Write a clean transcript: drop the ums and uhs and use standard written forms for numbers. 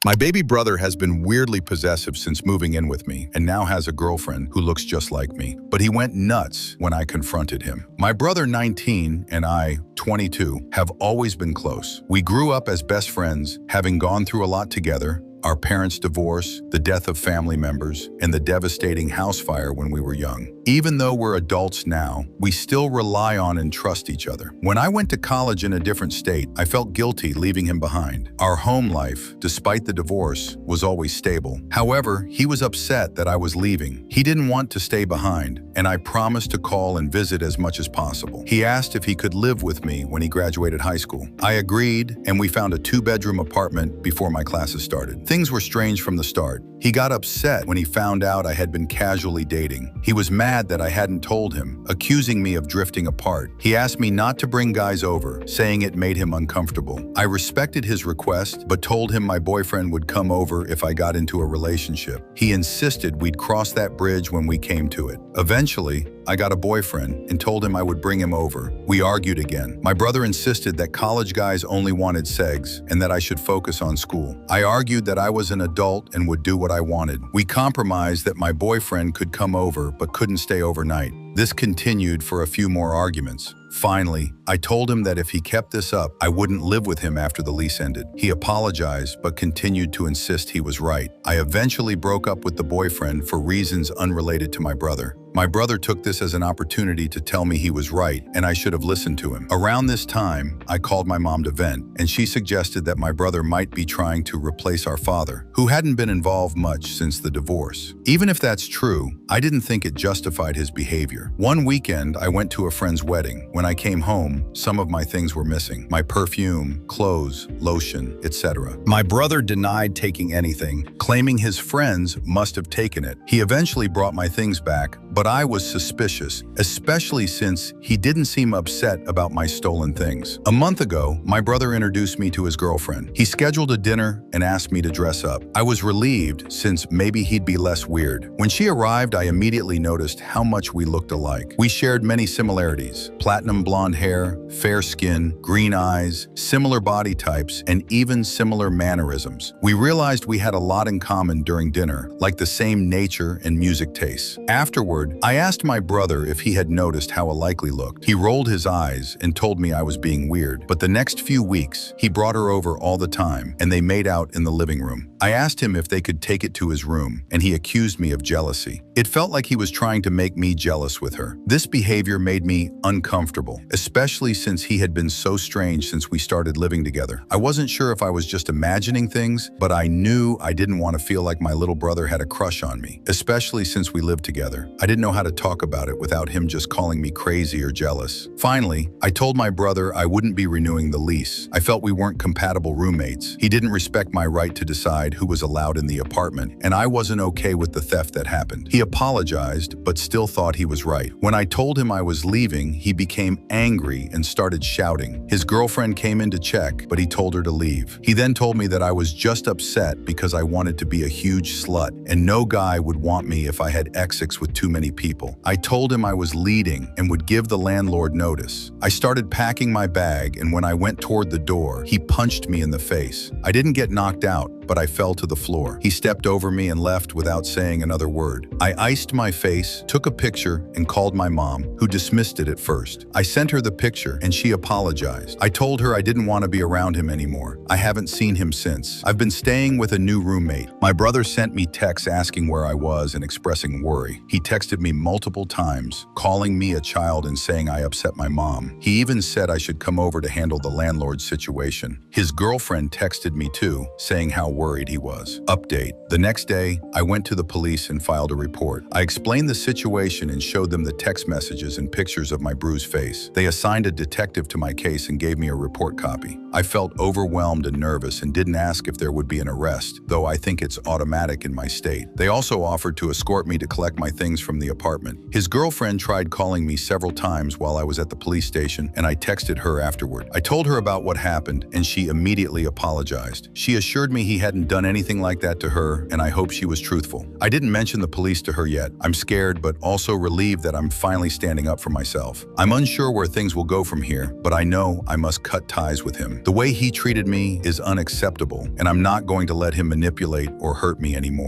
My baby brother has been weirdly possessive since moving in with me and now has a girlfriend who looks just like me. But he went nuts when I confronted him. My brother, 19, and I, 22, have always been close. We grew up as best friends, having gone through a lot together. Our parents' divorce, the death of family members, and the devastating house fire when we were young. Even though we're adults now, we still rely on and trust each other. When I went to college in a different state, I felt guilty leaving him behind. Our home life, despite the divorce, was always stable. However, he was upset that I was leaving. He didn't want to stay behind, and I promised to call and visit as much as possible. He asked if he could live with me when he graduated high school. I agreed, and we found a 2-bedroom apartment before my classes started. Things were strange from the start. He got upset when he found out I had been casually dating. He was mad that I hadn't told him, accusing me of drifting apart. He asked me not to bring guys over, saying it made him uncomfortable. I respected his request, but told him my boyfriend would come over if I got into a relationship. He insisted we'd cross that bridge when we came to it. Eventually, I got a boyfriend and told him I would bring him over. We argued again. My brother insisted that college guys only wanted segs and that I should focus on school. I argued that I was an adult and would do what I wanted. We compromised that my boyfriend could come over but couldn't stay overnight. This continued for a few more arguments. Finally, I told him that if he kept this up, I wouldn't live with him after the lease ended. He apologized but continued to insist he was right. I eventually broke up with the boyfriend for reasons unrelated to my brother. My brother took this as an opportunity to tell me he was right and I should have listened to him. Around this time, I called my mom to vent, and she suggested that my brother might be trying to replace our father, who hadn't been involved much since the divorce. Even if that's true, I didn't think it justified his behavior. One weekend, I went to a friend's wedding. When I came home, some of my things were missing: my perfume, clothes, lotion, etc. My brother denied taking anything, claiming his friends must have taken it. He eventually brought my things back, but I was suspicious, especially since he didn't seem upset about my stolen things. A month ago, my brother introduced me to his girlfriend. He scheduled a dinner and asked me to dress up. I was relieved, since maybe he'd be less weird. When she arrived, I immediately noticed how much we looked alike. We shared many similarities: platinum blonde hair, fair skin, green eyes, similar body types, and even similar mannerisms. We realized we had a lot in common during dinner, like the same nature and music tastes. Afterward, I asked my brother if he had noticed how alike we looked. He rolled his eyes and told me I was being weird. But the next few weeks, he brought her over all the time, and they made out in the living room. I asked him if they could take it to his room, and he accused me of jealousy. It felt like he was trying to make me jealous with her. This behavior made me uncomfortable, especially since he had been so strange since we started living together. I wasn't sure if I was just imagining things, but I knew I didn't want to feel like my little brother had a crush on me, especially since we lived together. I didn't know how to talk about it without him just calling me crazy or jealous. Finally, I told my brother I wouldn't be renewing the lease. I felt we weren't compatible roommates. He didn't respect my right to decide who was allowed in the apartment, and I wasn't okay with the theft that happened. He apologized, but still thought he was right. When I told him I was leaving, he became angry and started shouting. His girlfriend came in to check, but he told her to leave. He then told me that I was just upset because I wanted to be a huge slut, and no guy would want me if I had exes with too many people. I told him I was leaving and would give the landlord notice. I started packing my bag, and when I went toward the door, he punched me in the face. I didn't get knocked out, but I fell to the floor. He stepped over me and left without saying another word. I iced my face, took a picture, and called my mom, who dismissed it at first. I sent her the picture, and she apologized. I told her I didn't want to be around him anymore. I haven't seen him since. I've been staying with a new roommate. My brother sent me texts asking where I was and expressing worry. He texted me multiple times, calling me a child and saying I upset my mom. He even said I should come over to handle the landlord's situation. His girlfriend texted me too, saying how worried he was. Update: the next day, I went to the police and filed a report. I explained the situation and showed them the text messages and pictures of my bruised face. They assigned a detective to my case and gave me a report copy. I felt overwhelmed and nervous and didn't ask if there would be an arrest, though I think it's automatic in my state. They also offered to escort me to collect my things from the apartment. His girlfriend tried calling me several times while I was at the police station, and I texted her afterward. I told her about what happened, and she immediately apologized. She assured me he hadn't done anything like that to her, and I hope she was truthful. I didn't mention the police to her yet. I'm scared, but also relieved that I'm finally standing up for myself. I'm unsure where things will go from here, but I know I must cut ties with him. The way he treated me is unacceptable, and I'm not going to let him manipulate or hurt me anymore.